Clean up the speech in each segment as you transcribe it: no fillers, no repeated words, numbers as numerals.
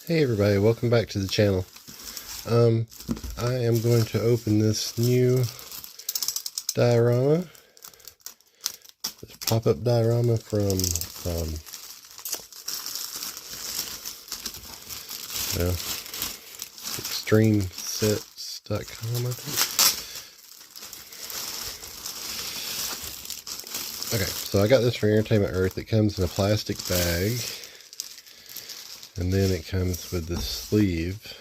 Hey everybody, welcome back to the channel. I am going to open this new diorama, this pop-up diorama from extremesets.com, I think. Okay, so I got this from Entertainment Earth. It comes in a plastic bag. And then it comes with this sleeve.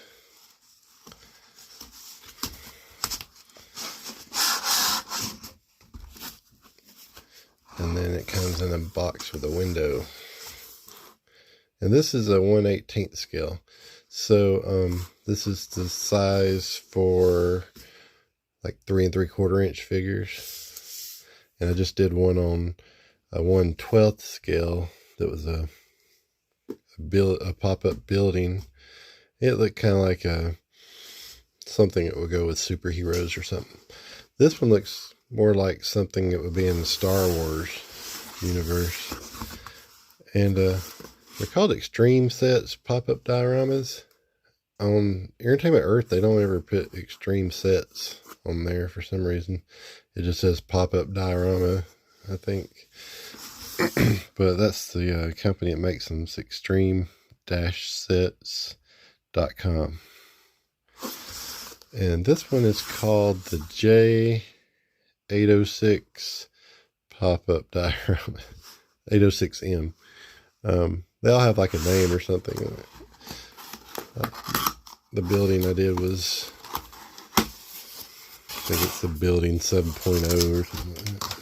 And then it comes in a box with a window. And this is a 1/18 scale. So this is the size for like 3 3/4 inch figures. And I just did one on a 1/12 scale that was a pop-up building. It looked kind of like something that would go with superheroes or something. This one looks more like something that would be in the Star Wars universe. And they're called Extreme Sets pop-up dioramas. On Entertainment Earth, they don't ever put Extreme Sets on there for some reason. It just says pop-up diorama, I think. But that's the company that makes them. It's extreme-sets.com. And this one is called the J-806 Pop-Up Diorama. 806M. They all have like a name or something in it. The building I did was, I think it's the building 7.0 or something like that.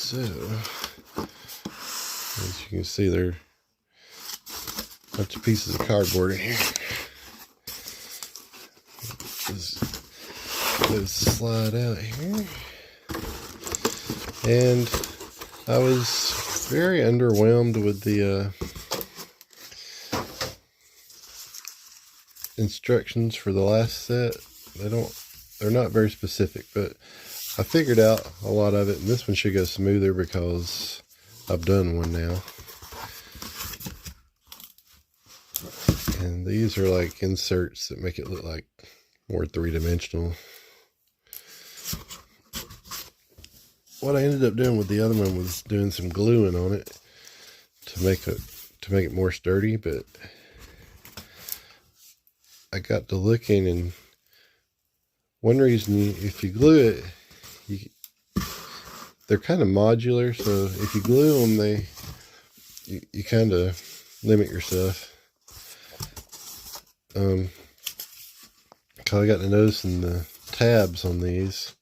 So, as you can see, there are a bunch of pieces of cardboard in here. Those slide out here. And I was very underwhelmed with the instructions for the last set. They're not very specific, but I figured out a lot of it, and this one should go smoother because I've done one now. And these are like inserts that make it look like more three-dimensional. What I ended up doing with the other one was doing some gluing on it to make it more sturdy, but I got to looking, and one reason if you glue it, they're kind of modular, so if you glue them, you kind of limit yourself. Cause I got to noticing the tabs on these,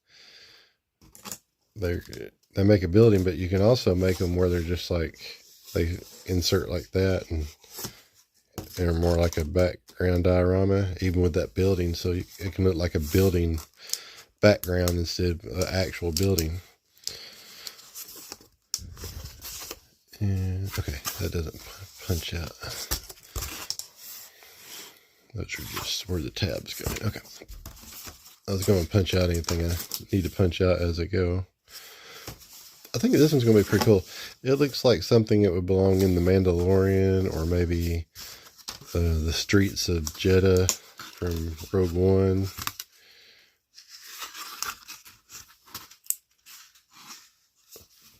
they make a building, but you can also make them where they're just like, they insert like that, and they're more like a background diorama, even with that building, so it can look like a building background instead of an actual building. And okay, that doesn't punch out. Those are just where the tabs go. Okay, I was going to punch out anything I need to punch out as I go. I think this one's going to be pretty cool. It looks like something that would belong in The Mandalorian, or maybe the streets of Jeddah from Rogue One.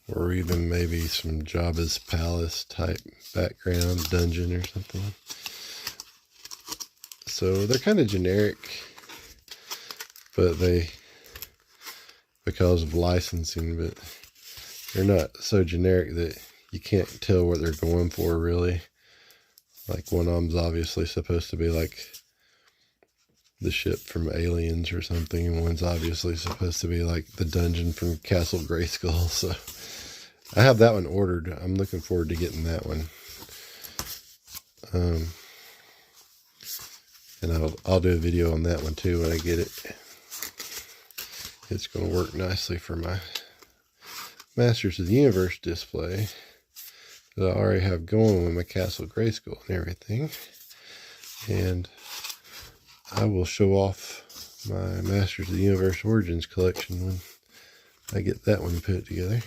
Or even maybe some Jabba's palace type background dungeon or something. So they're kind of generic, but because of licensing, but they're not so generic that you can't tell what they're going for, really. Like one of them's obviously supposed to be like the ship from Aliens or something, and one's obviously supposed to be like the dungeon from Castle Grayskull. So I have that one ordered. I'm looking forward to getting that one. And I'll do a video on that one too when I get it. It's going to work nicely for my Masters of the Universe display that I already have going with my Castle Grayskull and everything. And I will show off my Masters of the Universe Origins collection when I get that one put together.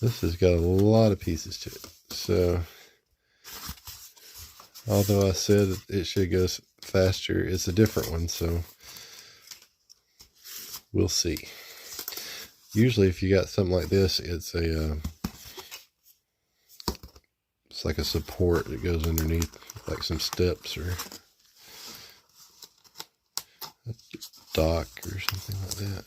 This has got a lot of pieces to it. So, although I said it should go faster, it's a different one, so we'll see. Usually if you got something like this, it's like a support that goes underneath, like some steps or a dock or something like that.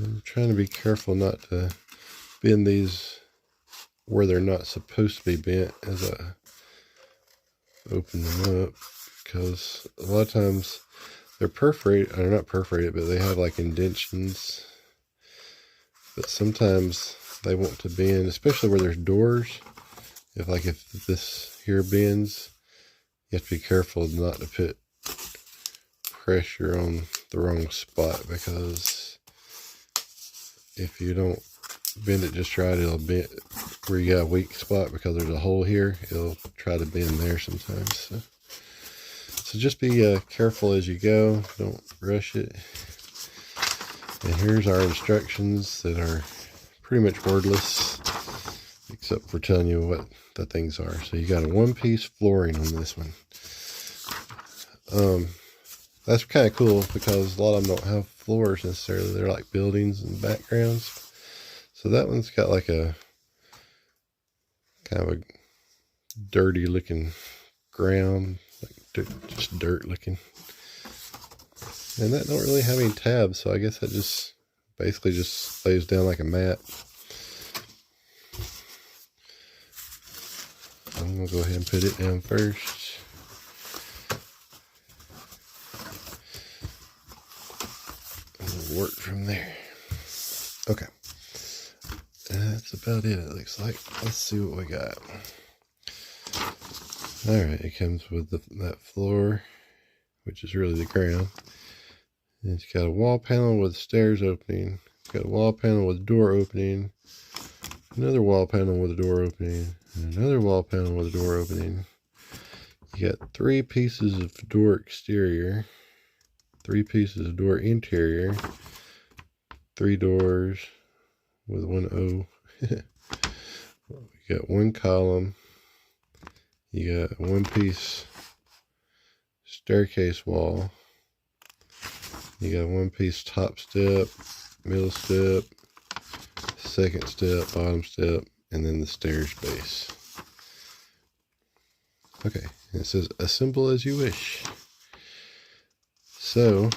I'm trying to be careful not to bend these where they're not supposed to be bent as I open them up, because a lot of times they're perforated, or not perforated, but they have like indentions. But sometimes they want to bend, especially where there's doors. If this here bends, you have to be careful not to put pressure on the wrong spot, because if you don't bend it just right, it'll bend where you got a weak spot, because there's a hole here. It'll try to bend there sometimes. So just be careful as you go. Don't rush it. And here's our instructions that are pretty much wordless, except for telling you what the things are. So you got a one-piece flooring on this one. That's kind of cool, because a lot of them don't have floors necessarily. They're like buildings and backgrounds. So that one's got like a kind of a dirty looking ground, like just dirt looking. And that don't really have any tabs, so I guess that just basically just lays down like a mat. I'm gonna go ahead and put it down first. And we'll work from there. Okay. That's about it looks like. Let's see what we got. Alright, it comes with that floor, which is really the ground. And it's got a wall panel with stairs opening. It's got a wall panel with a door opening. Another wall panel with a door opening. And another wall panel with a door opening. You got 3 pieces of door exterior. 3 pieces of door interior. 3 doors with 1 O. You got 1 column. You got 1 piece staircase wall. You got 1 piece top step, middle step, second step, bottom step, and then the stairs base. Okay, and it says assemble as you wish. So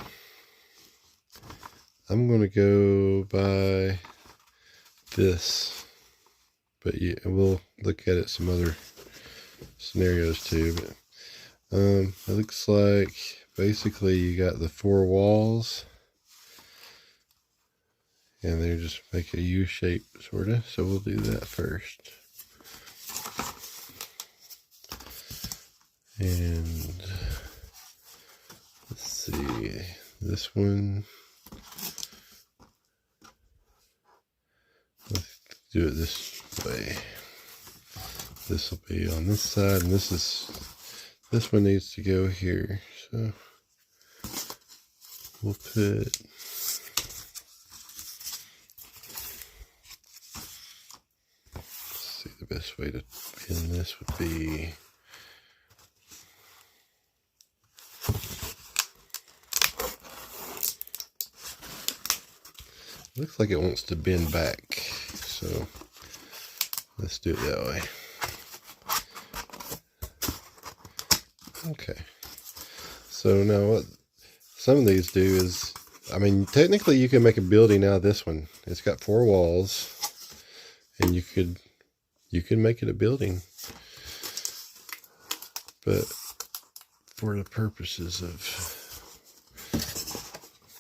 I'm going to go by this, but yeah, we'll look at it some other scenarios too. But it looks like basically you got the 4 walls, and they just make a U shape sort of. So we'll do that first. And let's see, this one, let's do it this way. This will be on this side, and this one needs to go here. So we'll put the best way to pin this would be looks like it wants to bend back, so let's do it that way. Okay, so now what some of these do is, I mean, technically you can make a building out of this one. It's got 4 walls, and you could make it a building, but for the purposes of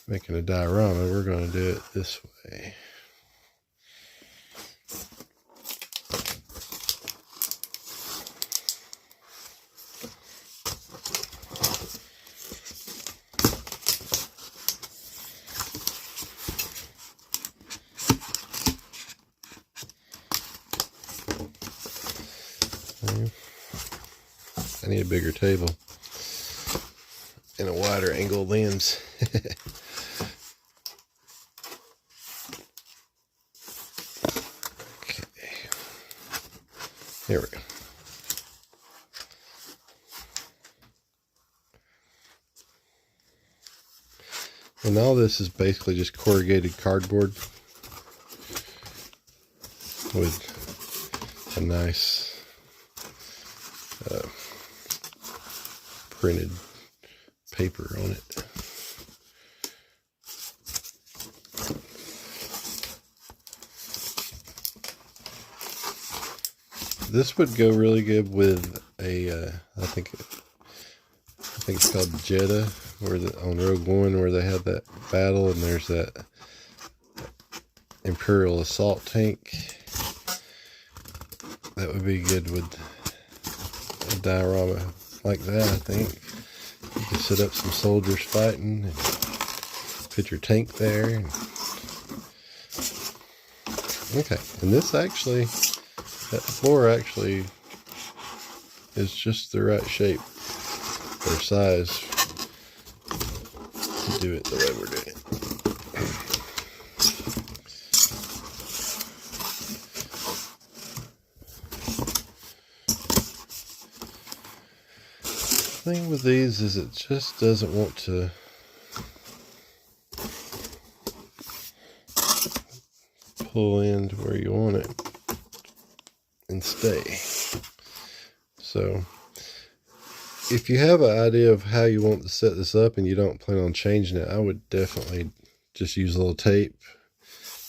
making a diorama, we're going to do it this way. I need a bigger table. in a wider angle lens. Okay, there we go. And all this is basically just corrugated cardboard with a nice printed paper on it. This would go really good with a, I think it's called Jeddah, where on Rogue One, where they have that battle, and there's that Imperial assault tank. That would be good with a diorama like that, I think. You can set up some soldiers fighting and put your tank there. Okay, and this actually, that floor actually is just the right shape or size to do it the way we're doing it. The thing with these is it just doesn't want to pull in to where you want it and stay. So if you have an idea of how you want to set this up and you don't plan on changing it, I would definitely just use a little tape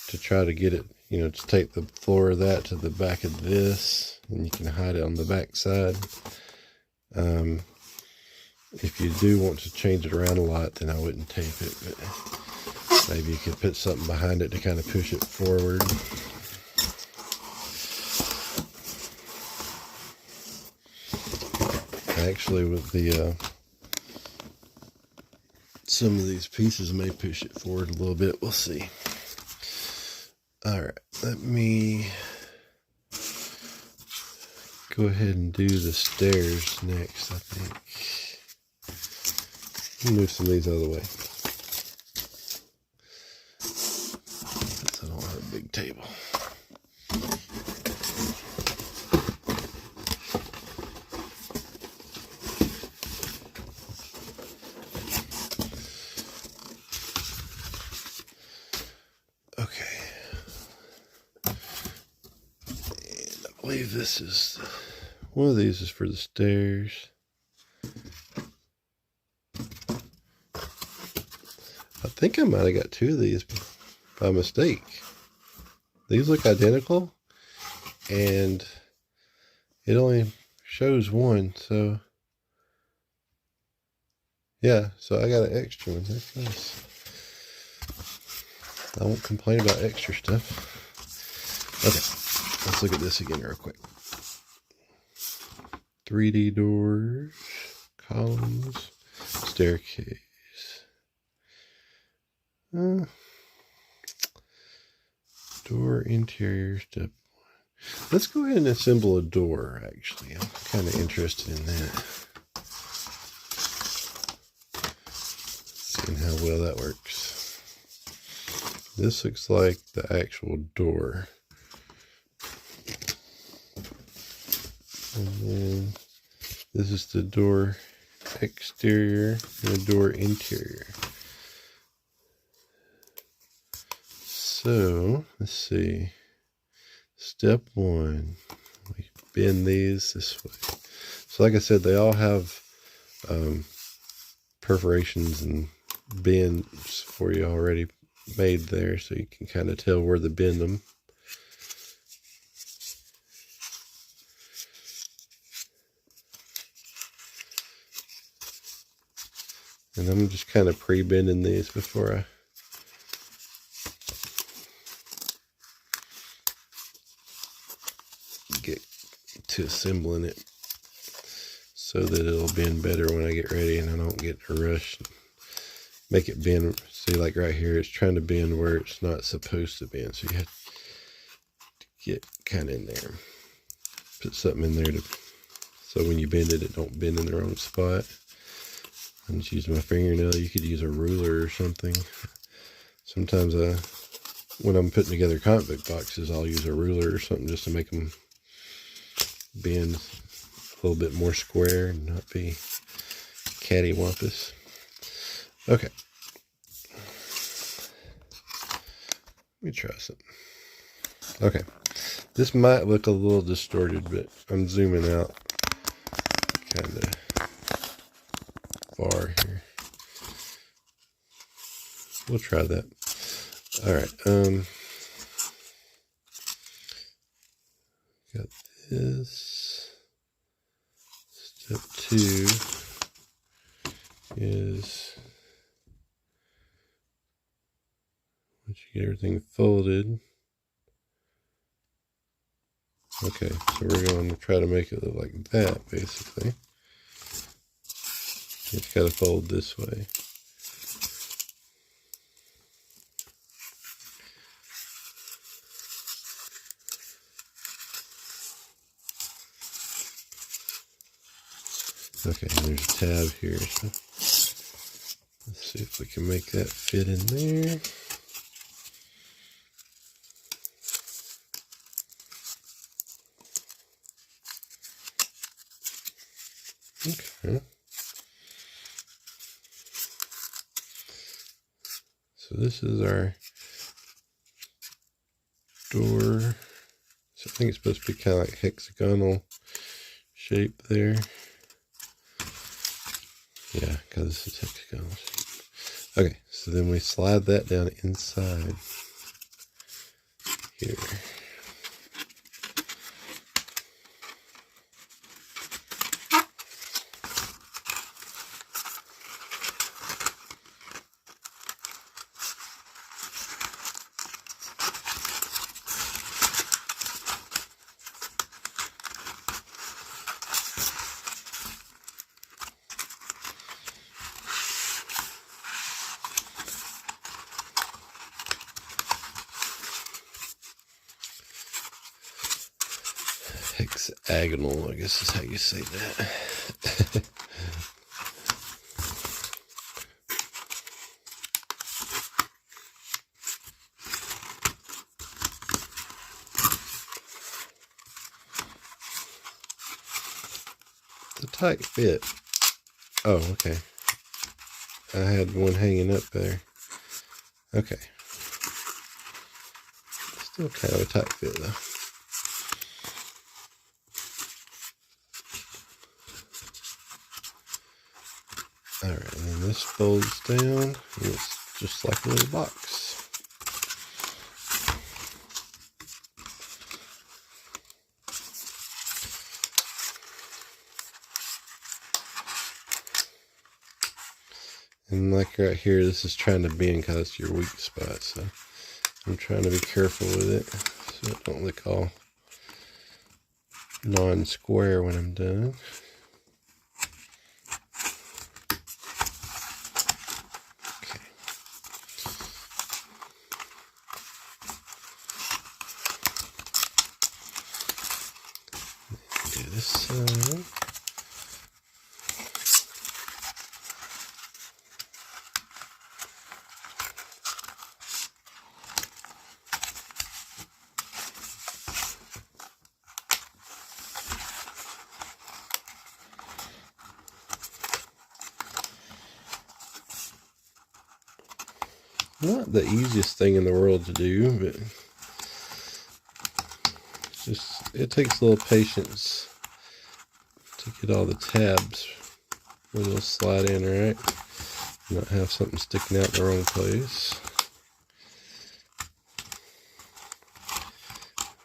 to try to get it, you know, to tape the floor of that to the back of this, and you can hide it on the back side. If you do want to change it around a lot, then I wouldn't tape it, but maybe you could put something behind it to kind of push it forward. Actually, with the some of these pieces may push it forward a little bit. We'll see. All right, let me go ahead and do the stairs next, I think. Move some of these out of the way, because I don't have a big table. Okay. And I believe this is, one of these is for the stairs. I think I might have got two of these by mistake. These look identical, and it only shows one, so yeah, so I got an extra one. That's nice. I won't complain about extra stuff. Okay, let's look at this again real quick. 3D doors, columns, staircase. Door interior step 1. Let's go ahead and assemble a door, actually. I'm kind of interested in that. Seeing how well that works. This looks like the actual door. And then this is the door exterior and the door interior. So, let's see. Step 1, we bend these this way. So like I said, they all have perforations and bends for you already made there, so you can kind of tell where to bend them. And I'm just kind of pre-bending these before I get to assembling it, so that it'll bend better when I get ready and I don't get a rush. Make it bend. See, like right here, it's trying to bend where it's not supposed to bend, so you have to get kind of in there. Put something in there to, so when you bend it, it don't bend in the wrong spot. I'm just using my fingernail. You could use a ruler or something. Sometimes when I'm putting together comic book boxes, I'll use a ruler or something just to make them bend a little bit more square and not be cattywampus. Okay. Let me try something. Okay. This might look a little distorted, but I'm zooming out kind of far here. We'll try that. All right. Got this. Step 2 is once you get everything folded. Okay, so we're going to try to make it look like that, basically. It's got to fold this way. Okay, there's a tab here, so let's see if we can make that fit in there. Okay. So this is our door. So I think it's supposed to be kind of like hexagonal shape there. Yeah, because this is hexagonal shape. Okay, so then we slide that down inside here. Hexagonal, I guess is how you say that. The tight fit. Oh, okay. I had one hanging up there. Okay. Still kind of a tight fit though. Alright, and then this folds down, and it's just like a little box. And like right here, this is trying to bend because it's your weak spot, so I'm trying to be careful with it so it don't look all non-square when I'm done. This side. Not the easiest thing in the world to do, but it takes a little patience to get all the tabs where they'll slide in right, not have something sticking out in the wrong place.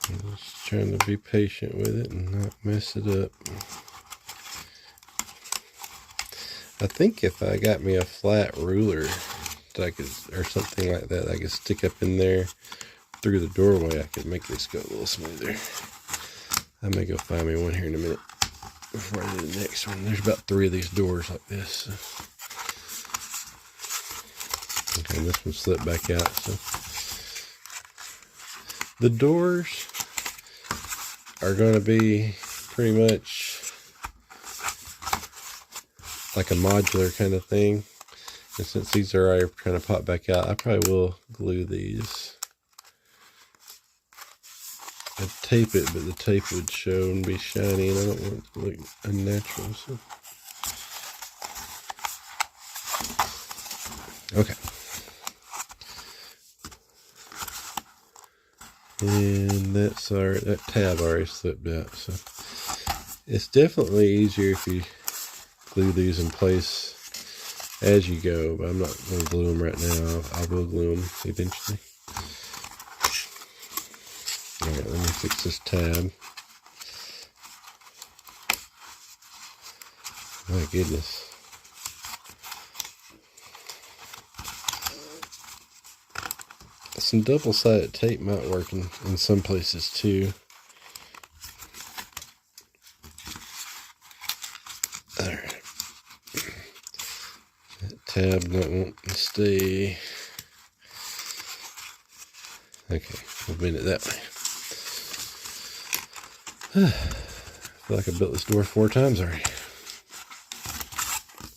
I'm just trying to be patient with it and not mess it up. I think if I got me a flat ruler that I could, or something like that, I could stick up in there through the doorway, I could make this go a little smoother. I may go find me one here in a minute before I do the next one. There's about 3 of these doors like this. So. Okay, and this one slipped back out. So the doors are going to be pretty much like a modular kind of thing. And since these are already trying to pop back out, I probably will glue these. I'd tape it, but the tape would show and be shiny, and I don't want it to look unnatural. So. Okay. And that tab already slipped out. So it's definitely easier if you glue these in place as you go, but I'm not going to glue them right now. I will glue them eventually. Alright, let me fix this tab. My goodness. Some double-sided tape might work in some places too. Alright. That tab not wanting to stay. Okay, we'll bend it that way. I feel like I built this door 4 times already.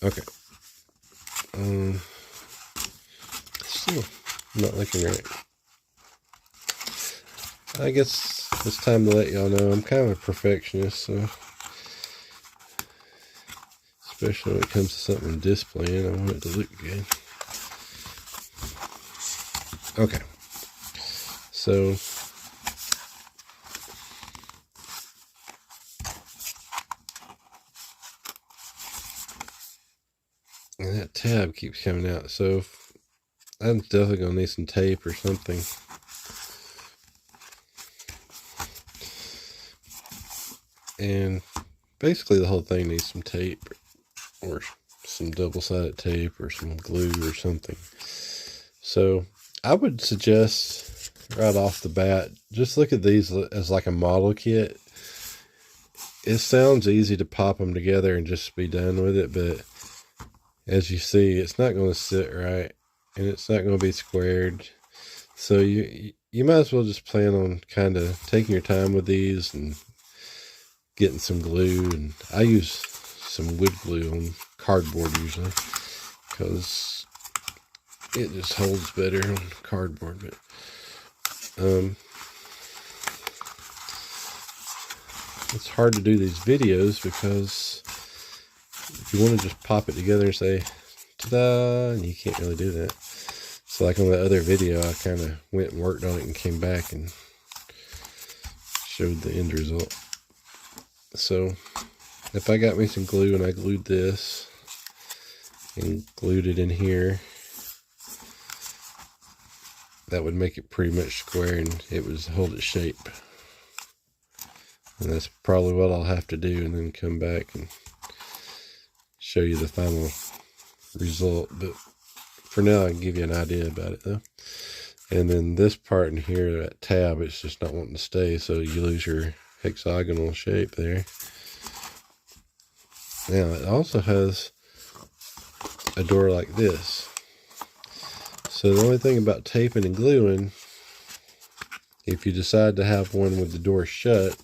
Okay. Still not looking right. I guess it's time to let y'all know I'm kind of a perfectionist, so especially when it comes to something displaying, I want it to look good. Okay. So and that tab keeps coming out, so I'm definitely gonna need some tape or something. And basically the whole thing needs some tape or some double-sided tape or some glue or something. So I would suggest right off the bat, just look at these as like a model kit. It sounds easy to pop them together and just be done with it, but as you see, it's not going to sit right, and it's not going to be squared. So you might as well just plan on kind of taking your time with these and getting some glue. And I use some wood glue on cardboard usually because it just holds better on cardboard. But it's hard to do these videos because if you want to just pop it together and say ta-da, and you can't really do that. So like on the other video, I kind of went and worked on it and came back and showed the end result. So if I got me some glue and I glued this and glued it in here, that would make it pretty much square and it would hold its shape. And that's probably what I'll have to do, and then come back and show you the final result. But for now, I can give you an idea about it though. And then this part in here, that tab, it's just not wanting to stay, so you lose your hexagonal shape there. Now it also has a door like this. So the only thing about taping and gluing, if you decide to have one with the door shut,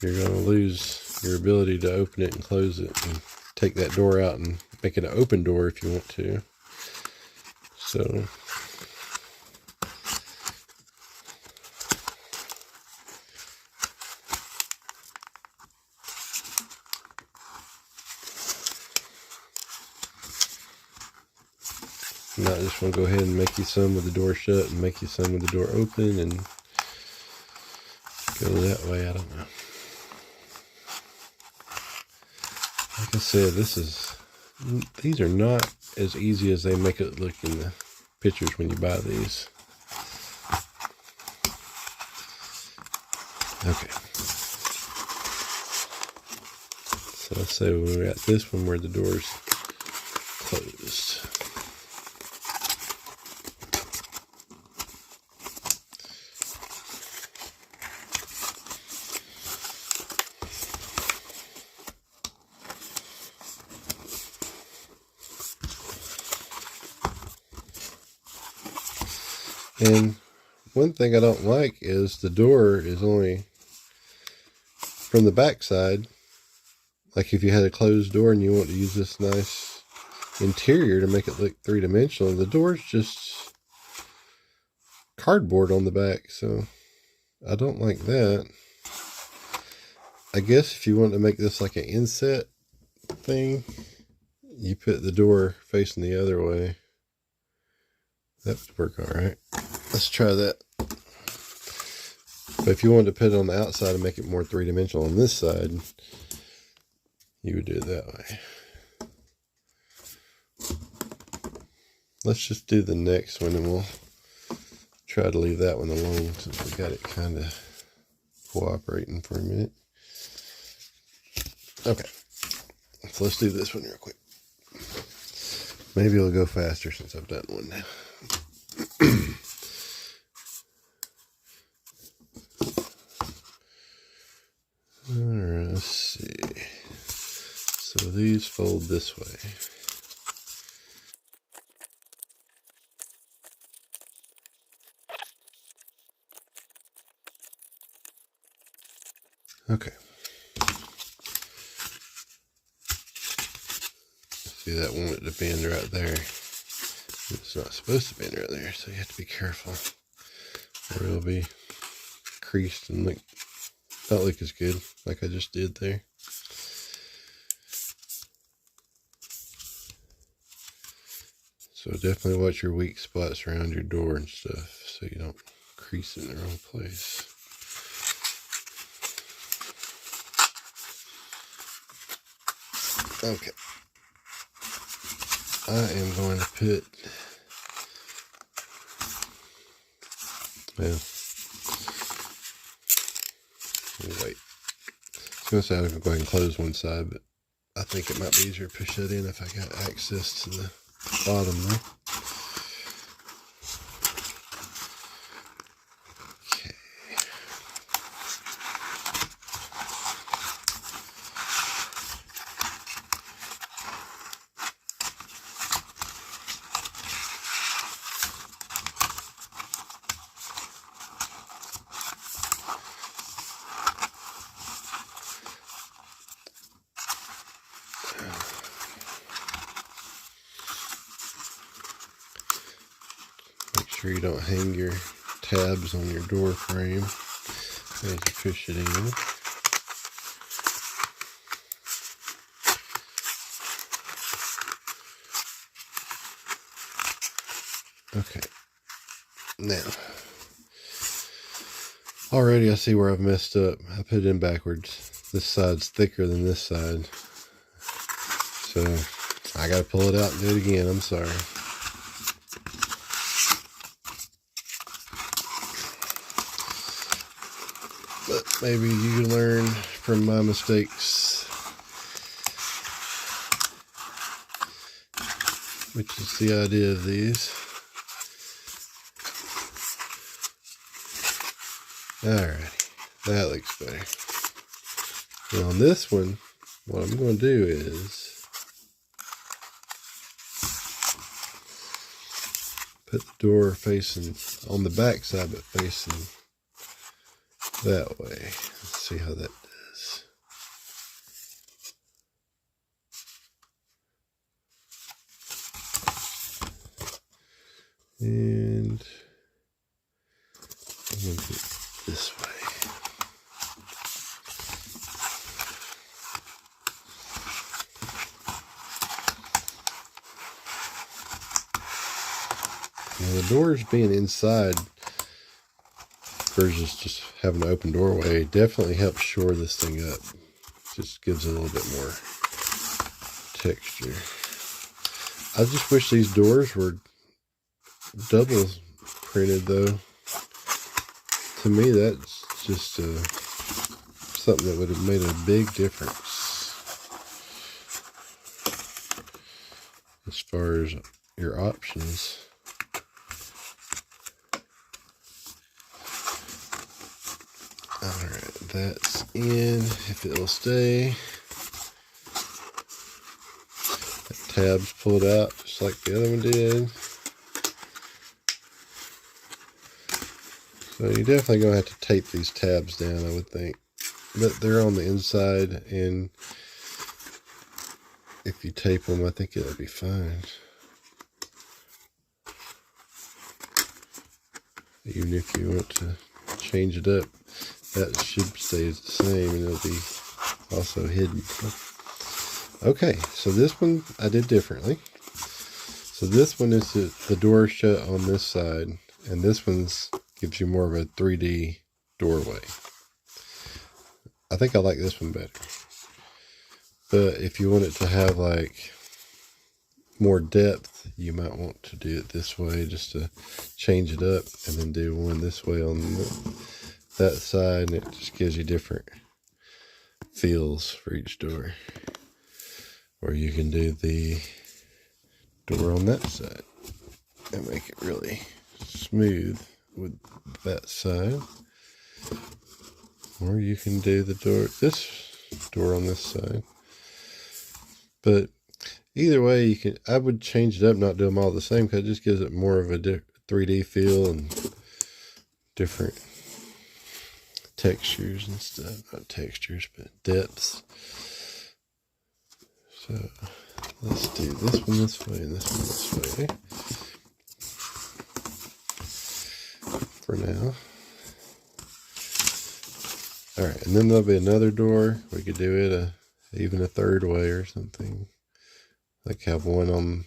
you're going to lose your ability to open it and close it and take that door out and make it an open door if you want to. So now I just want to go ahead and make you some with the door shut and make you some with the door open and go that way. I don't know. Like I said, these are not as easy as they make it look in the pictures when you buy these. Okay. So let's say we're at this one where the door's closed. And one thing I don't like is the door is only from the back side. Like if you had a closed door and you want to use this nice interior to make it look three-dimensional, the door's just cardboard on the back, so I don't like that. I guess if you want to make this like an inset thing, you put the door facing the other way. That would work all right. Let's try that. But if you wanted to put it on the outside and make it more three-dimensional on this side, you would do it that way. Let's just do the next one, and we'll try to leave that one alone since we got it kind of cooperating for a minute. Okay, so let's do this one real quick. Maybe it'll go faster since I've done one now. Alright, let's see. So these fold this way. Okay. See, that wanted to bend right there. It's not supposed to bend right there, so you have to be careful, or it'll be creased and not look as good like I just did there. So definitely watch your weak spots around your door and stuff so you don't crease in the wrong place. Okay. I am going to put, well, wait. I was going to say I can go ahead and close one side, but I think it might be easier to push that in if I got access to the bottom there. Okay. Make sure you don't hang your tabs on your door frame as you push it in. Okay, now, already I see where I've messed up. I put it in backwards. This side's thicker than this side. So, I gotta pull it out and do it again. I'm sorry. But maybe you can learn from my mistakes, which is the idea of these. Alrighty, that looks better. Now on this one, what I'm going to do is put the door facing on the back side, but facing that way. Let's see how that does. And I'm going to put it this way. Now the doors being inside versus just having an open doorway definitely helps shore this thing up. Just gives it a little bit more texture. I just wish these doors were double printed though. To me, that's just something that would have made a big difference as far as your options. Alright, that's in, if it'll stay. That tab's pulled out just like the other one did. So you're definitely going to have to tape these tabs down, I would think. But they're on the inside, and if you tape them, I think it'll be fine. Even if you want to change it up, that should stay the same, and it'll be also hidden. Okay, so this one I did differently. So this one is the door shut on this side, and this one's gives you more of a 3D doorway. I think I like this one better. But if you want it to have like more depth, you might want to do it this way, just to change it up, and then do one this way on that side, and it just gives you different feels for each door. Or you can do the door on that side and make it really smooth with that side. Or you can do this door on this side. But either way, you can. I would change it up, not do them all the same, because it just gives it more of a 3D feel and different textures and stuff. Not textures, but depths. So let's do this one this way and this one this way for now. All right, and then there'll be another door. We could do it even a third way or something. Like have one on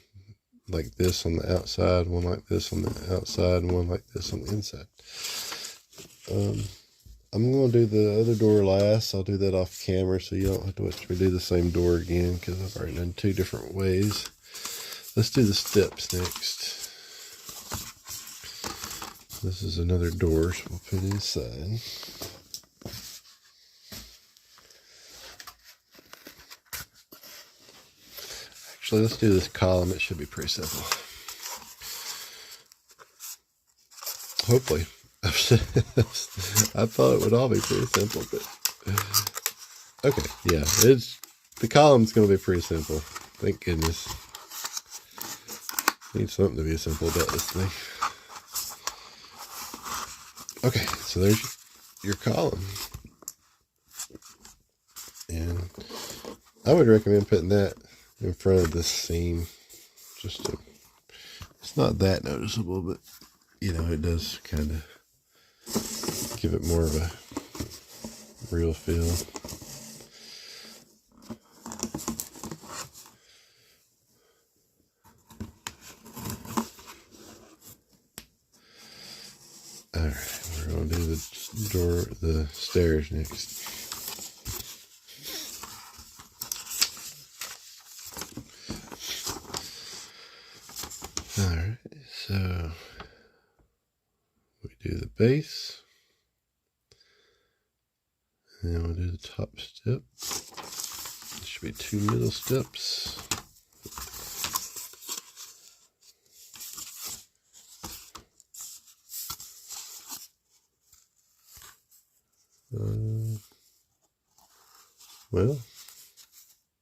like this on the outside, one like this on the outside, and one like this on the inside. I'm going to do the other door last. I'll do that off camera so you don't have to watch me do the same door again, because I've already done 2 different ways. Let's do the steps next. This is another door, so we'll put it inside. Actually, let's do this column. It should be pretty simple. Hopefully. I thought it would all be pretty simple, but okay, yeah, the column's going to be pretty simple. Thank goodness. Need something to be simple about this thing. Okay, so there's your column, and I would recommend putting that in front of this seam. It's not that noticeable, but you know, it does kind of give it more of a real feel. All right, we're going to do the stairs next. All right, so we do the base. And then we'll do the top step. There should be 2 middle steps. Well,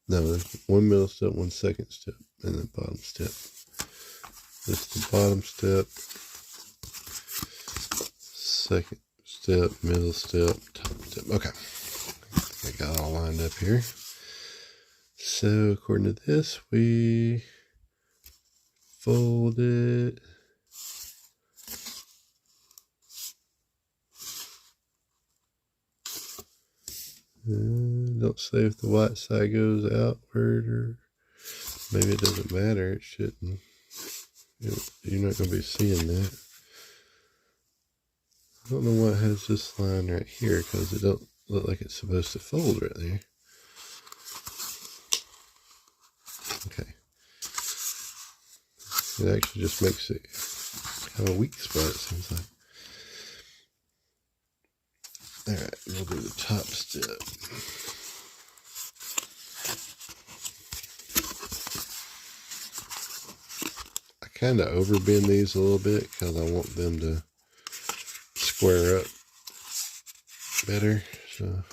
no, there's 1 middle step, 1 second step, and then bottom step. This is the bottom step, second step, middle step, top step. Okay, I got it all lined up here. So according to this, we fold it. Don't say if the white side goes outward, or maybe it doesn't matter. It shouldn't. You're not going to be seeing that. I don't know why it has this line right here, because it don't look like it's supposed to fold right there. Okay. It actually just makes it kind of a weak spot, it seems like. Alright, we'll do the top step. I kind of overbend these a little bit because I want them to square up better. So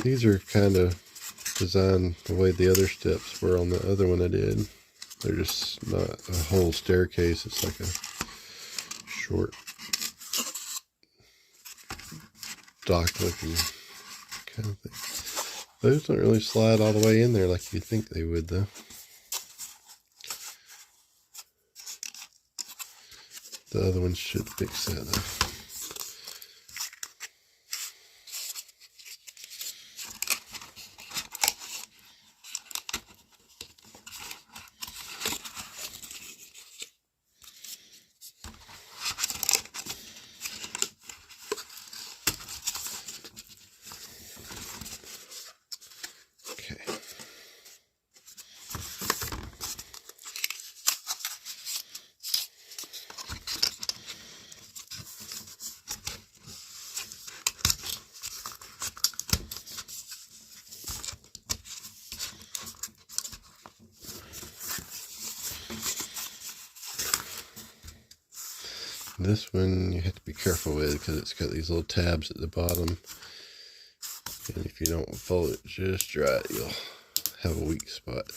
These are kind of designed the way the other steps were on the other one I did. They're just not a whole staircase. It's like a short dock looking kind of thing. Those don't really slide all the way in there like you think they would, though. The other ones should fix that, though. This one you have to be careful with because it's got these little tabs at the bottom, and if you don't fold it just right, you'll have a weak spot.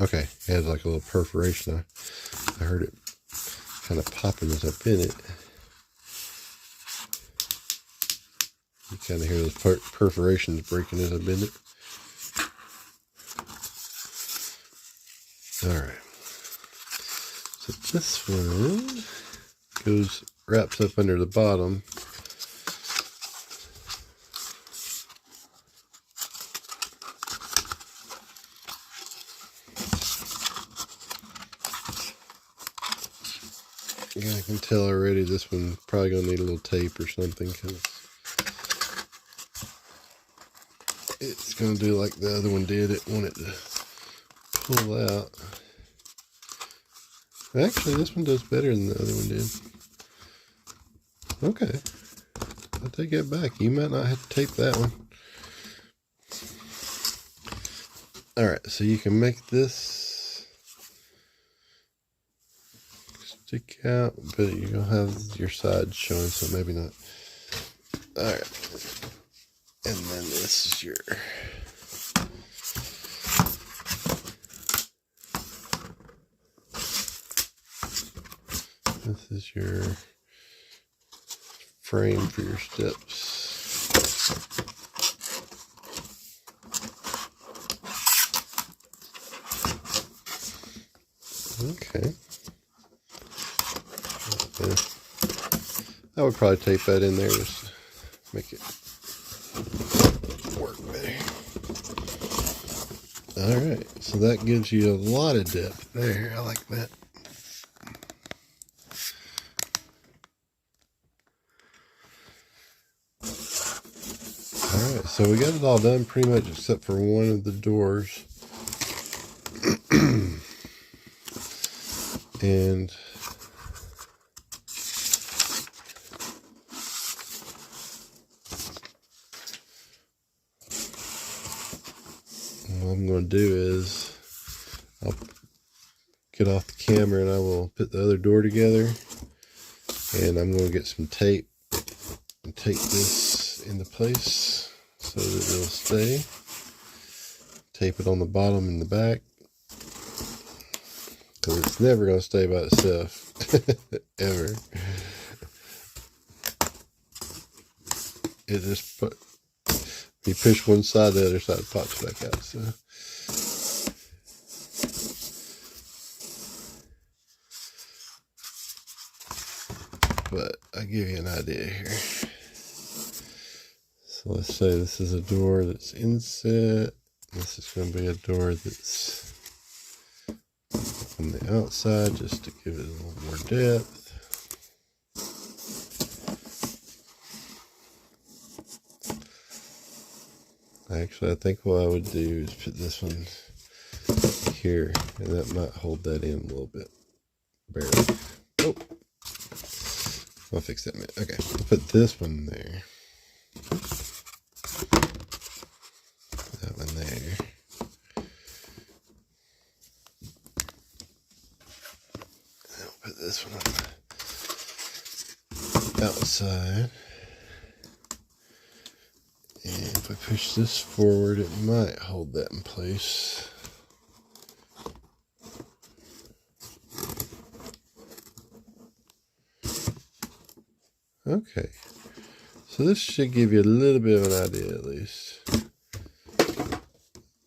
Okay, it has like a little perforation. I heard it kind of popping as I pin it. You kind of hear those perforations breaking as I bend it. Alright. So this one wraps up under the bottom. Yeah, I can tell already this one probably gonna need a little tape or something because it's gonna do like the other one did. It wanted to pull out. Actually, this one does better than the other one did. Okay, I'll take it back. You might not have to tape that one. Alright, so you can make this stick out, but you're going to have your sides showing, so maybe not. Alright, and then this is your... This is your frame for your steps. Okay. I would probably tape that in there just to make it work better. Alright, so that gives you a lot of depth there. I like that. Alright, so we got it all done pretty much except for one of the doors. And what I'm going to do is I'll get off the camera and I will put the other door together, and I'm going to get some tape and tape this into place so that it'll stay. Tape it on the bottom and the back, because it's never going to stay by itself ever. It just you push one side, the other side pops back out. So but I'll give you an idea here. So let's say this is a door that's inset. This is going to be a door that's on the outside, just to give it a little more depth. Actually, I think what I would do is put this one here, and that might hold that in a little bit. Barely. Oh, I'll fix that in a minute. Okay, I'll put this one there. That one there. And I'll put this one on the outside. if I push this forward, it might hold that in place. Okay, so this should give you a little bit of an idea at least.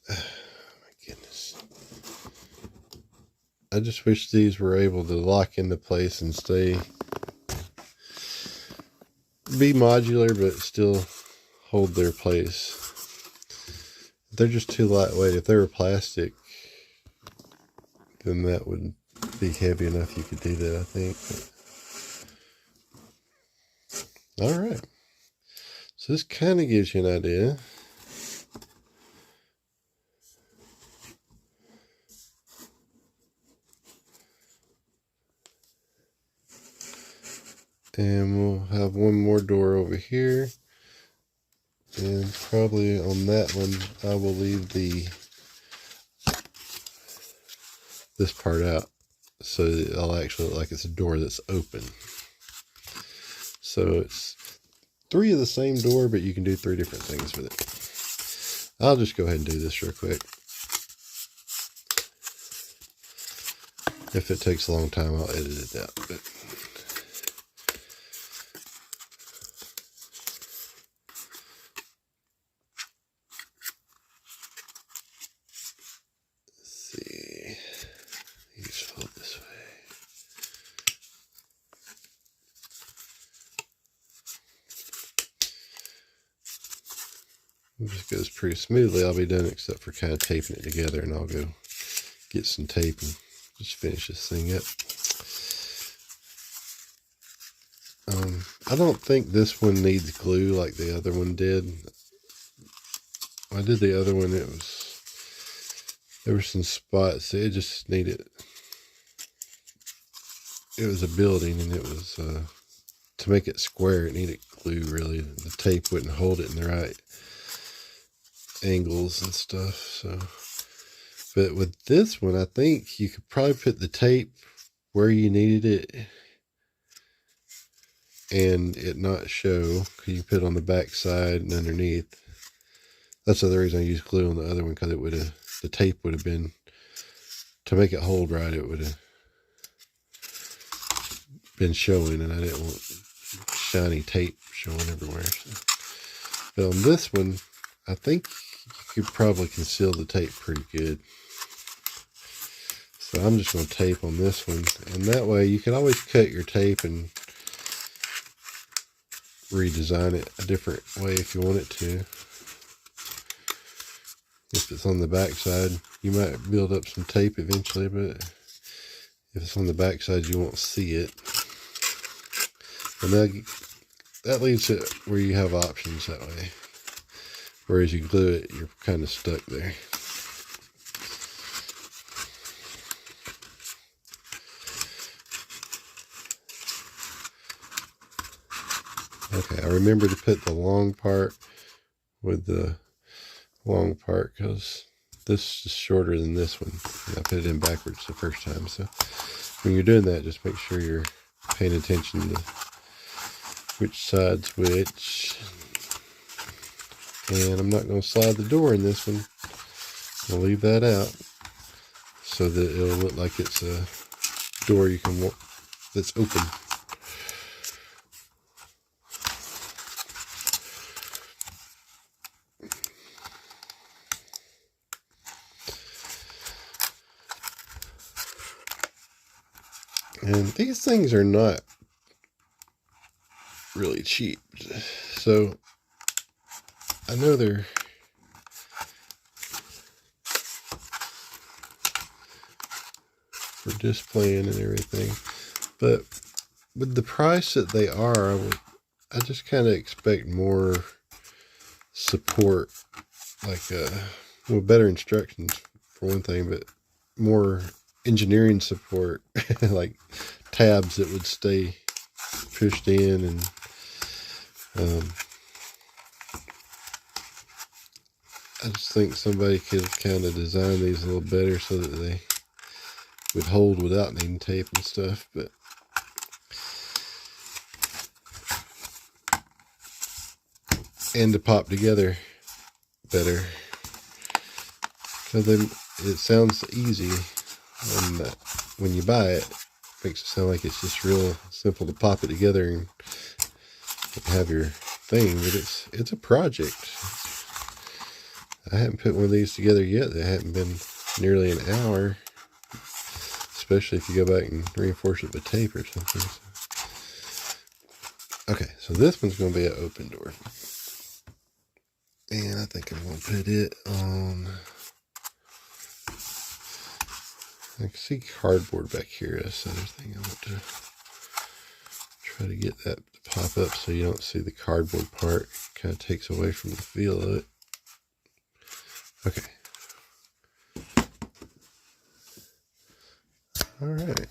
My goodness. I just wish these were able to lock into place and be modular, but still hold their place. They're just too lightweight. If they were plastic, then that would be heavy enough you could do that, I think. But, all right. So this kind of gives you an idea. And we'll have one more door over here. And probably on that one, I will leave this part out. So it'll actually look like it's a door that's open. So it's 3 of the same door, but you can do 3 different things with it. I'll just go ahead and do this real quick. If it takes a long time, I'll edit it out. But it just goes pretty smoothly. I'll be done except for kind of taping it together, and I'll go get some tape and just finish this thing up. I don't think this one needs glue like the other one did. When I did the other one, there were some spots. It just needed, it was a building, and it was, to make it square, it needed glue, really. The tape wouldn't hold it in the right angles and stuff. So, but with this one, I think you could probably put the tape where you needed it and it not show, because you put it on the back side and underneath. That's the other reason I used glue on the other one, because it would have, the tape would have been, to make it hold right, it would have been showing, and I didn't want shiny tape showing everywhere. So. But on this one, I think you could probably conceal the tape pretty good. So I'm just going to tape on this one, and that way you can always cut your tape and redesign it a different way if you want it to. If it's on the back side, you might build up some tape eventually, but if it's on the back side, you won't see it. And that leaves it where you have options that way. Whereas you glue it, you're kind of stuck there. Okay, I remember to put the long part with the long part, because this is shorter than this one. And I put it in backwards the first time. So when you're doing that, just make sure you're paying attention to which side's which. And I'm not going to slide the door in this one. I'll leave that out so that it'll look like it's a door you can walk that's open. And these things are not really cheap. So I know they're for displaying and everything, but with the price that they are, I just kind of expect more support, like well, better instructions for one thing, but more engineering support, like tabs that would stay pushed in, and I just think somebody could kind of design these a little better so that they would hold without needing tape and stuff. But and to pop together better. Because it sounds easy, and when you buy it, it makes it sound like it's just real simple to pop it together and have your thing. But it's a project. I haven't put one of these together yet. They haven't been nearly an hour, especially if you go back and reinforce it with tape or something. Okay, so this one's going to be an open door. And I think I'm going to put it on... I can see cardboard back here. That's the other thing I want to try to get that to pop up so you don't see the cardboard part. Kind of takes away from the feel of it. Okay. Alright.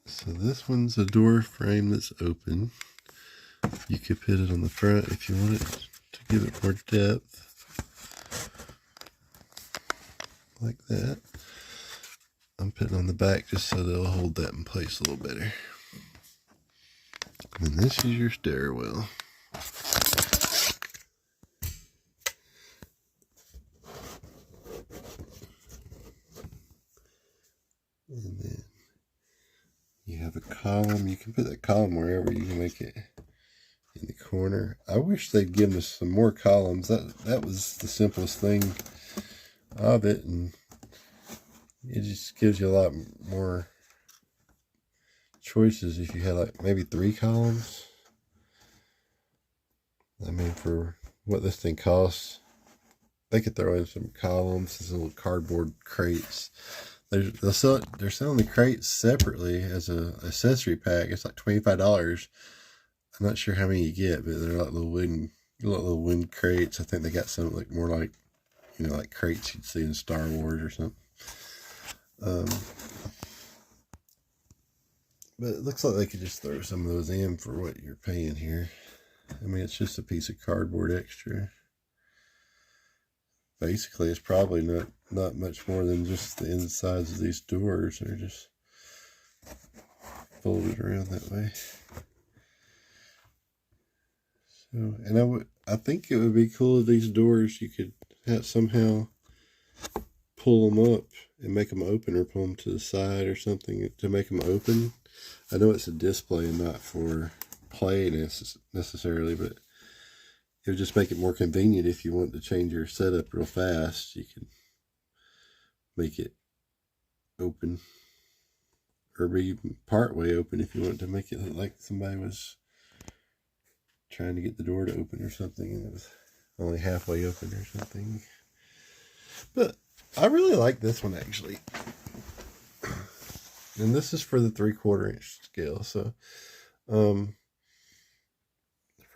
So this one's a door frame that's open. You could put it on the front if you want it to give it more depth. Like that. I'm putting on the back just so they'll hold that in place a little better. And this is your stairwell. And then you have a column. You can put that column wherever you can make it in the corner. I wish they'd given us some more columns. That was the simplest thing of it, and it just gives you a lot more choices if you had like maybe 3 columns. I mean, for what this thing costs, they could throw in some columns, some little cardboard crates. They're selling the crates separately as an accessory pack. It's like $25. I'm not sure how many you get, but they're like little wooden crates. I think they got some like more like, you know, like crates you'd see in Star Wars or something. But it looks like they could just throw some of those in for what you're paying here. I mean, it's just a piece of cardboard extra. Basically, it's probably not much more than just the insides of these doors. They're just folded around that way. So, and I think it would be cool if these doors you could somehow pull them up and make them open, or pull them to the side or something to make them open. I know it's a display and not for play necessarily, but it would just make it more convenient if you want to change your setup real fast. You can make it open, or be part way open if you want to make it look like somebody was trying to get the door to open or something and it was only halfway open or something. But I really like this one actually. And this is for the 3/4 inch scale. So, for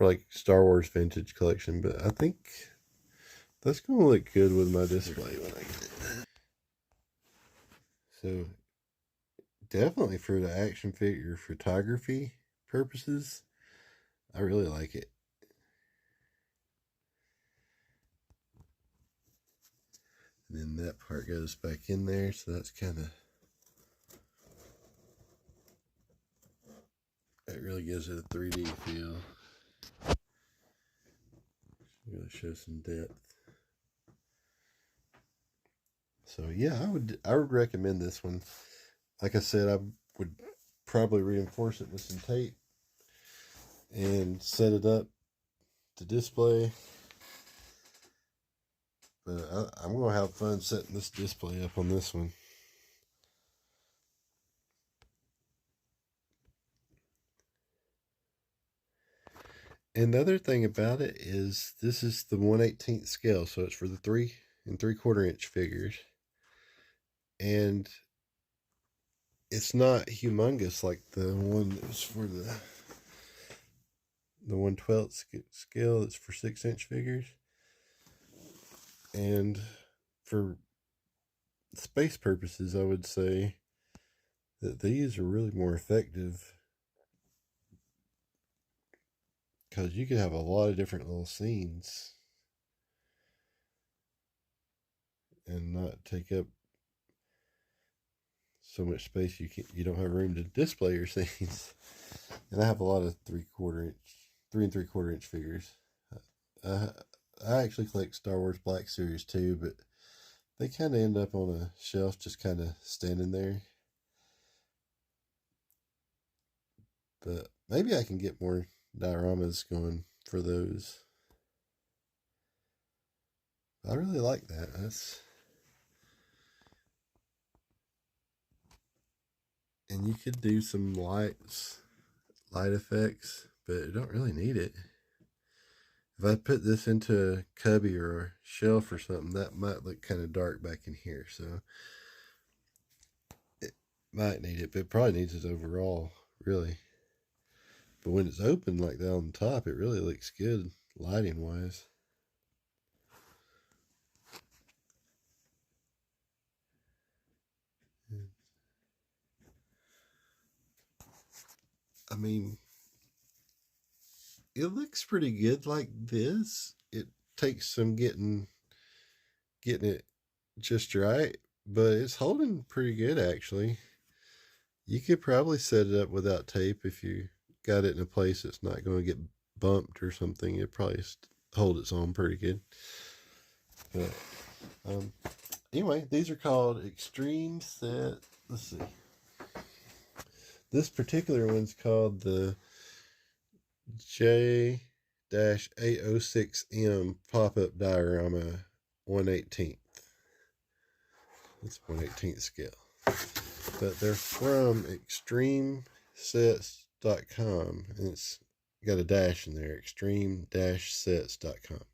like Star Wars vintage collection, but I think that's going to look good with my display when I get it. So definitely for the action figure photography purposes, I really like it. And then that part goes back in there, so that's kind of, it really gives it a 3D feel. Really shows some depth. So yeah, I would recommend this one. Like I said, I would probably reinforce it with some tape and set it up to display. But I'm going to have fun setting this display up on this one. And the other thing about it is this is the 1/18 scale, so it's for the 3 3/4 inch figures. And it's not humongous like the one that was for the 1/12 scale that's for 6-inch figures. And for space purposes, I would say that these are really more effective, because you could have a lot of different little scenes and not take up so much space you don't have room to display your scenes. And I have a lot of 3 3/4 inch figures. I actually collect Star Wars Black Series too, but they kind of end up on a shelf just kind of standing there. But maybe I can get more dioramas going for those. I really like that. And you could do some light effects, but you don't really need it. If I put this into a cubby or a shelf or something, that might look kind of dark back in here. So it might need it, but it probably needs it overall, really. But when it's open like that on the top, it really looks good lighting wise. I mean, it looks pretty good like this. It takes some getting it just right, but it's holding pretty good actually. You could probably set it up without tape if you got it in a place that's not going to get bumped or something. It probably hold its own pretty good. But anyway, these are called Extreme Set. Let's see. This particular one's called the J-806M Pop-Up Diorama 1/18th. It's 1/18th scale. But they're from extremesets.com, and it's got a dash in there, extreme-sets.com.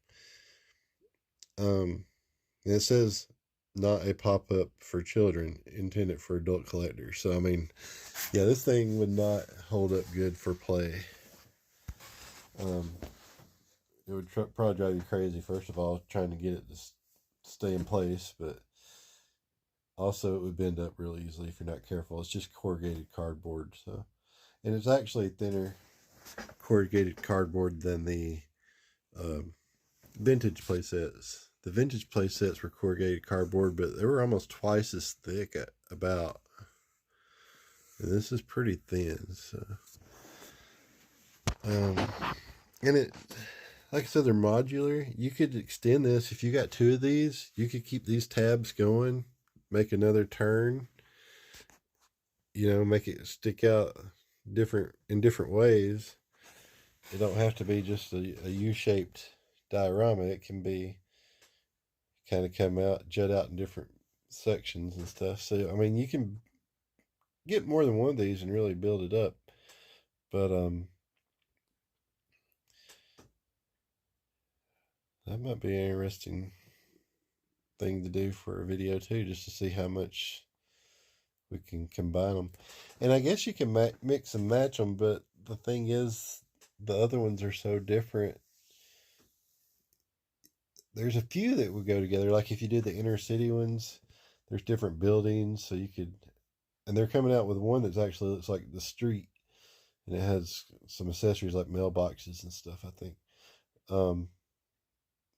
And it says not a pop-up for children, intended for adult collectors. So I mean, yeah, this thing would not hold up good for play. It would probably drive you crazy, first of all, trying to get it to stay in place, but also it would bend up real easily if you're not careful. It's just corrugated cardboard, so, and it's actually thinner corrugated cardboard than the vintage play sets. The vintage play sets were corrugated cardboard, but they were almost twice as thick about. And this is pretty thin, so. And it, like I said, they're modular. You could extend this. If you got two of these, you could keep these tabs going, make another turn, make it stick out in different ways. It don't have to be just a U-shaped diorama. It can be kind of jut out in different sections and stuff. So, I mean, you can get more than one of these and really build it up. But, that might be an interesting thing to do for a video too, just to see how much we can combine them. And I guess you can mix and match them, but the thing is, the other ones are so different. There's a few that would go together. Like if you did the inner city ones, there's different buildings, so you could, and they're coming out with one that's actually looks like the street, and it has some accessories like mailboxes and stuff, I think.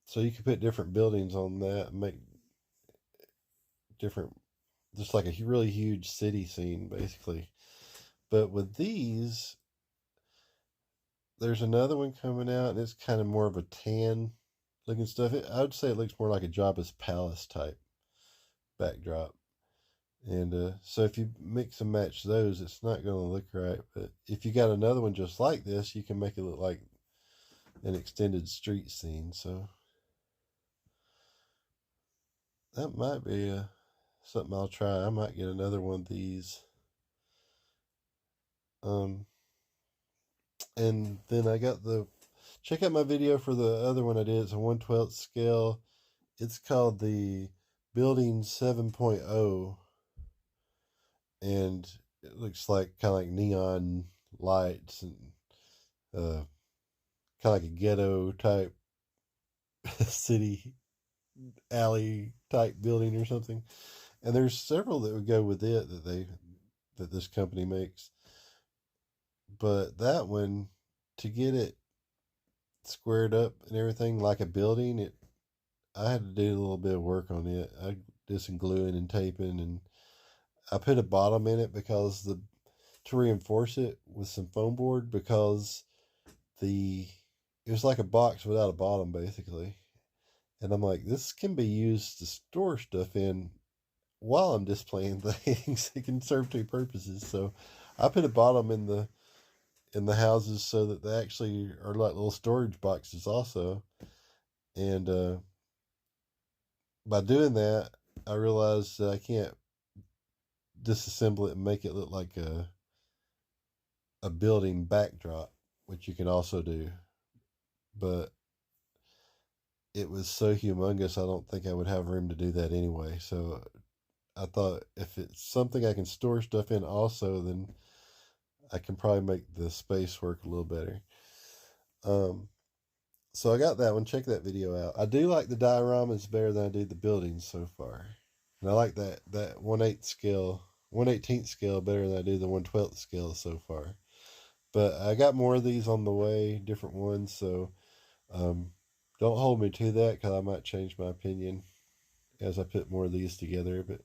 So you could put different buildings on that and make different, just like a really huge city scene, basically. But with these, there's another one coming out, and it's kind of more of a tan looking stuff. I would say it looks more like a Jabba's palace type backdrop. And so if you mix and match those, it's not going to look right. But if you got another one just like this, you can make it look like an extended street scene. So that might be something I'll try. I might get another one of these. And then I got check out my video for the other one I did. It's a 1/12 scale. It's called the Building 7.0. And it looks like kind of like neon lights and kind of like a ghetto type city alley type building or something. And there's several that would go with it that this company makes. But that one, to get it squared up and everything like a building, I had to do a little bit of work on it. I did some gluing and taping, and I put a bottom in it to reinforce it with some foam board, because it was like a box without a bottom basically. And I'm like, this can be used to store stuff in while I'm displaying things. It can serve two purposes. So I put a bottom in the houses so that they actually are like little storage boxes also. And by doing that, I realized that I can't disassemble it and make it look like a building backdrop, which you can also do. But it was so humongous, I don't think I would have room to do that anyway. So I thought if it's something I can store stuff in also, then I can probably make the space work a little better. Um, so I got that one. Check that video out. I do like the dioramas better than I do the buildings so far. And I like that 1/8 scale, 1/18 scale better than I do the 1/12 scale so far. But I got more of these on the way, different ones. So um, don't hold me to that because I might change my opinion as I put more of these together. But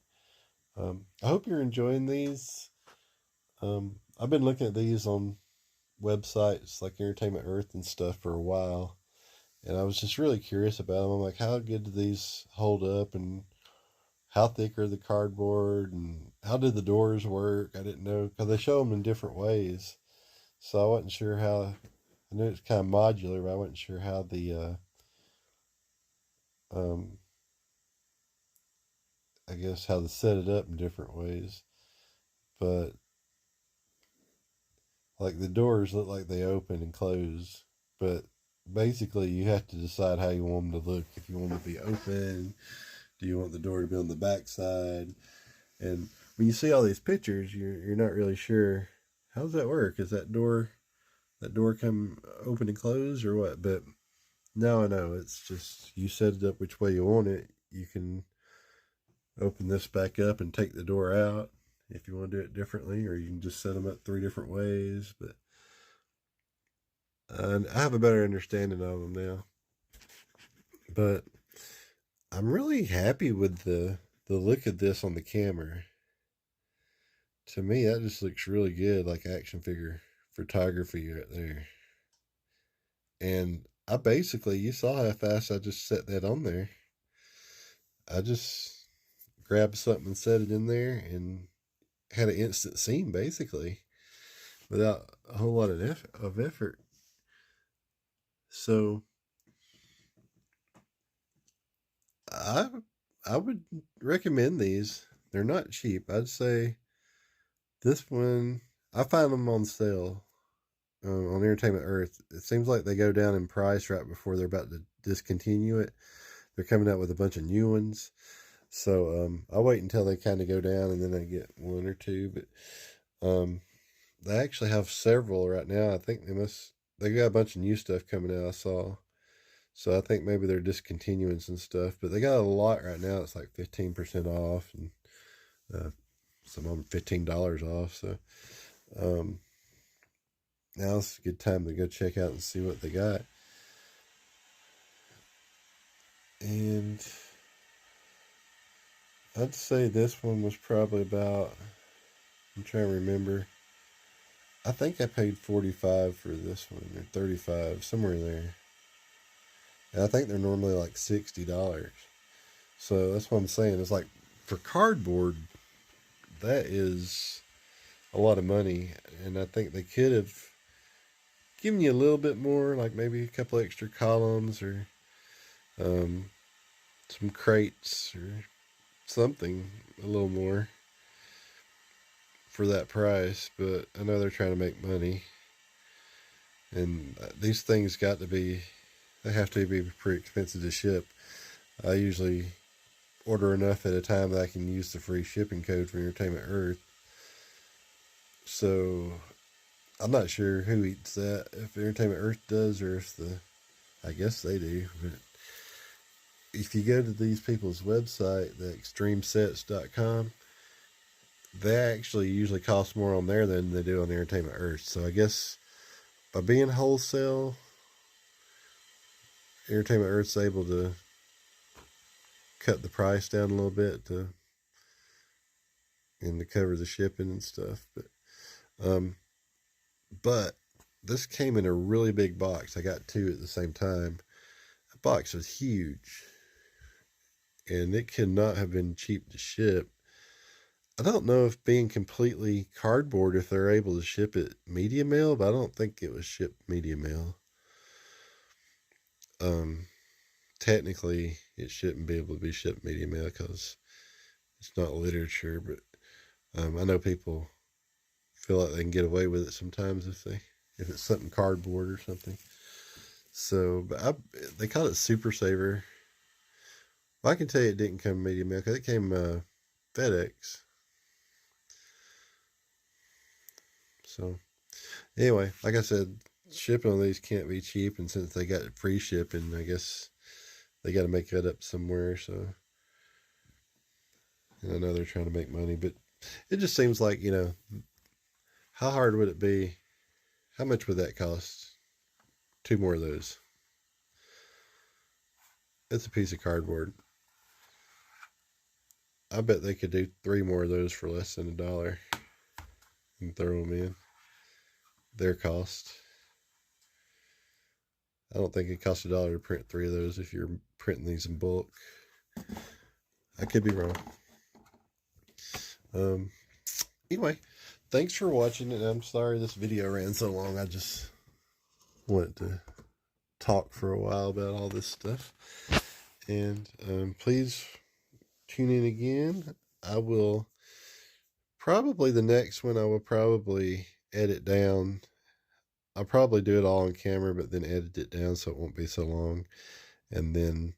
I hope you're enjoying these. I've been looking at these on websites like Entertainment Earth and stuff for a while. And I was just really curious about them. I'm like, how good do these hold up? And how thick are the cardboard? And how did the doors work? I didn't know because they show them in different ways. So I wasn't sure how. I knew it's kind of modular, but I wasn't sure how um, I guess how to set it up in different ways. But like the doors look like they open and close, but basically you have to decide how you want them to look. If you want them to be open, do you want the door to be on the back side? And when you see all these pictures, you're not really sure how does that work. Is that door come open and close or what? But now I know it's just you set it up which way you want it. You can open this back up and take the door out if you want to do it differently, or you can just set them up three different ways. But I have a better understanding of them now. But I'm really happy with the look of this on the camera. To me, that just looks really good, like action figure photography right there. And I basically, you saw how fast I just set that on there. I just grabbed something and set it in there and had an instant scene basically without a whole lot of effort. So I I would recommend these. They're not cheap. I'd say this one, I find them on sale on Entertainment Earth. It seems like they go down in price right before they're about to discontinue it. They're coming out with a bunch of new ones. So I'll wait until they kind of go down and then I get one or two. But they actually have several right now. I think they got a bunch of new stuff coming out, I saw. So I think maybe they're discontinuing some stuff. But they got a lot right now. It's like 15% off and uh, some of them $15 off. So now's a good time to go check out and see what they got. And I'd say this one was probably about, I'm trying to remember. I think I paid 45 for this one, or 35, somewhere there. And I think they're normally like $60. So that's what I'm saying. It's like for cardboard, that is a lot of money. And I think they could have given you a little bit more, like maybe a couple extra columns or um, some crates or something a little more for that price. But I know they're trying to make money. And these things they have to be pretty expensive to ship. I usually order enough at a time that I can use the free shipping code for Entertainment Earth. So I'm not sure who eats that, if Entertainment Earth does or if I guess they do. But if you go to these people's website, the extremesets.com, they actually usually cost more on there than they do on Entertainment Earth. So I guess by being wholesale, Entertainment Earth's able to cut the price down a little bit and to cover the shipping and stuff. Um, but this came in a really big box. I got two at the same time. The box was huge. and it cannot have been cheap to ship. I don't know if being completely cardboard, if they're able to ship it media mail, but I don't think it was shipped media mail. Technically, it shouldn't be able to be shipped media mail because it's not literature, but I know people feel like they can get away with it sometimes if it's something cardboard or something. So, but they call it Super Saver. Well, I can tell you it didn't come media mail because it came FedEx. So, anyway, like I said, shipping on these can't be cheap, and since they got free shipping, I guess they got to make that up somewhere. So, and I know they're trying to make money, but it just seems like, how hard would it be? How much would that cost? 2 more of those. It's a piece of cardboard. I bet they could do 3 more of those for less than $1 and throw them in. Their cost. I don't think it costs $1 to print 3 of those if you're printing these in bulk. I could be wrong. Anyway, thanks for watching, and I'm sorry this video ran so long. I just wanted to talk for a while about all this stuff. And please tune in again. I will probably, the next one I will probably edit down. I'll probably do it all on camera, but then edit it down so it won't be so long. And then,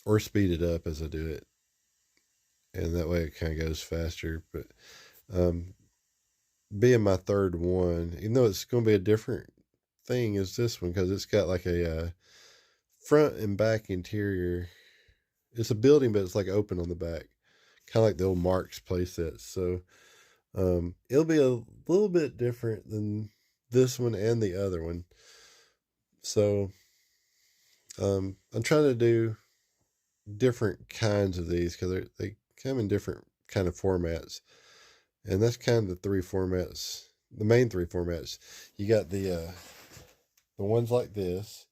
or speed it up as I do it. And that way it kind of goes faster. But being my third one, even though it's going to be a different thing as this one, because it's got like a front and back interior. It's a building, but it's like open on the back, kind of like the old Marx playsets. So it'll be a little bit different than this one and the other one. So I'm trying to do different kinds of these because they come in different kind of formats, and that's kind of the 3 formats, the main 3 formats. You got the ones like this,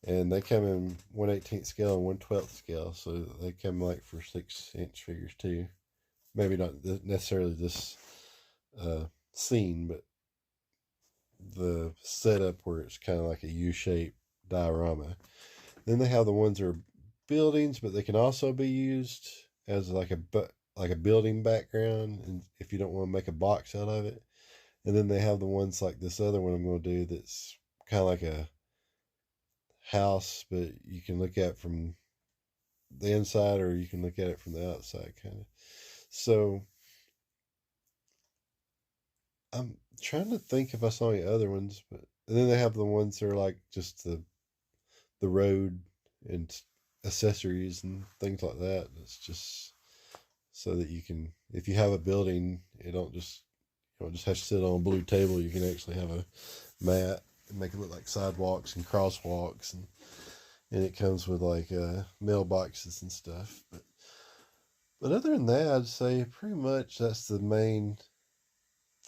and they come in 1/18 scale and 1/12 scale, so they come like for 6-inch figures too. Maybe not necessarily this scene, but the setup where it's kind of like a U-shaped diorama. Then they have the ones that are buildings, but they can also be used as like a building background, and if you don't want to make a box out of it. And then they have the ones like this other one I'm going to do that's kind of like a house, but you can look at it from the inside or you can look at it from the outside, kind of. So I'm trying to think if I saw any other ones, but and then they have the ones that are like just the road and accessories and things like that. It's just so that you can, if you have a building, you don't just have to sit on a blue table. You can actually have a mat and make it look like sidewalks and crosswalks, and it comes with like mailboxes and stuff. But other than that, I'd say pretty much that's the main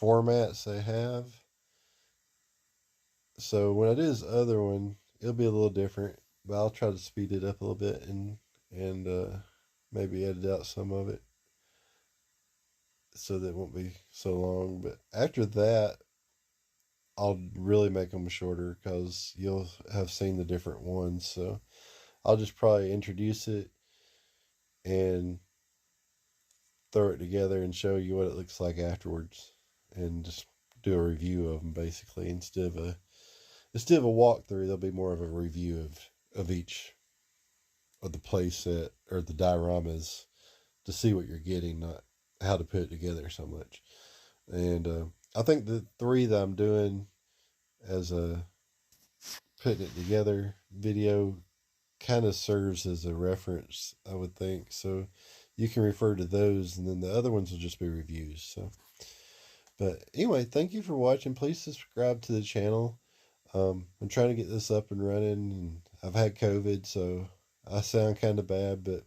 formats they have. So when I do this other one, it'll be a little different, but I'll try to speed it up a little bit and maybe edit out some of it so that it won't be so long. But after that, I'll really make them shorter because you'll have seen the different ones. So I'll just probably introduce it and throw it together and show you what it looks like afterwards, and just do a review of them basically instead of a walkthrough. There'll be more of a review of each of the play set or the dioramas to see what you're getting, not how to put it together so much. And I think the 3 that I'm doing as a putting it together video kind of serves as a reference, I would think. So you can refer to those, and then the other ones will just be reviews. So, but anyway, thank you for watching. Please subscribe to the channel. I'm trying to get this up and running, and I've had COVID, so I sound kind of bad, but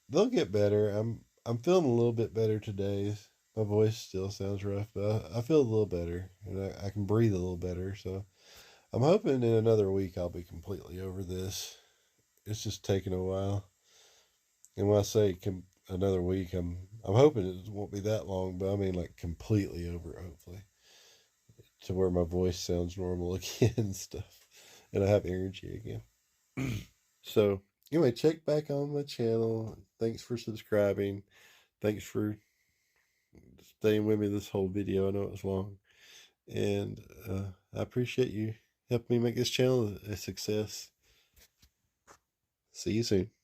they'll get better. I'm feeling a little bit better today. My voice still sounds rough, but I feel a little better, and I can breathe a little better. So I'm hoping in another week I'll be completely over this, it's just taking a while. And when I say another week, I'm hoping it won't be that long, but I mean like completely over, hopefully, to where my voice sounds normal again and stuff, and I have energy again. So anyway, check back on my channel. Thanks for subscribing. Thanks for staying with me this whole video. I know it was long, and I appreciate you helping me make this channel a success. See you soon.